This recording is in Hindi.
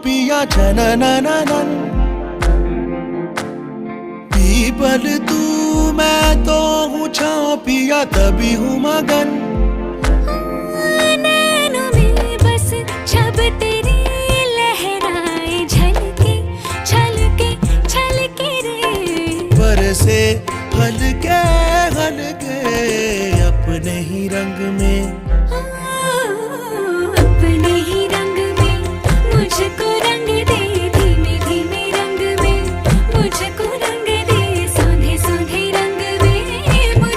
पिया जननननन। पीपल तू मैं तो हूँ छाँव पिया तभी हूँ मगन। नैनों में बस छब तेरी लहराए झलके छलके छलके रे। बरसे हल्के हल्के अपने ही रंग में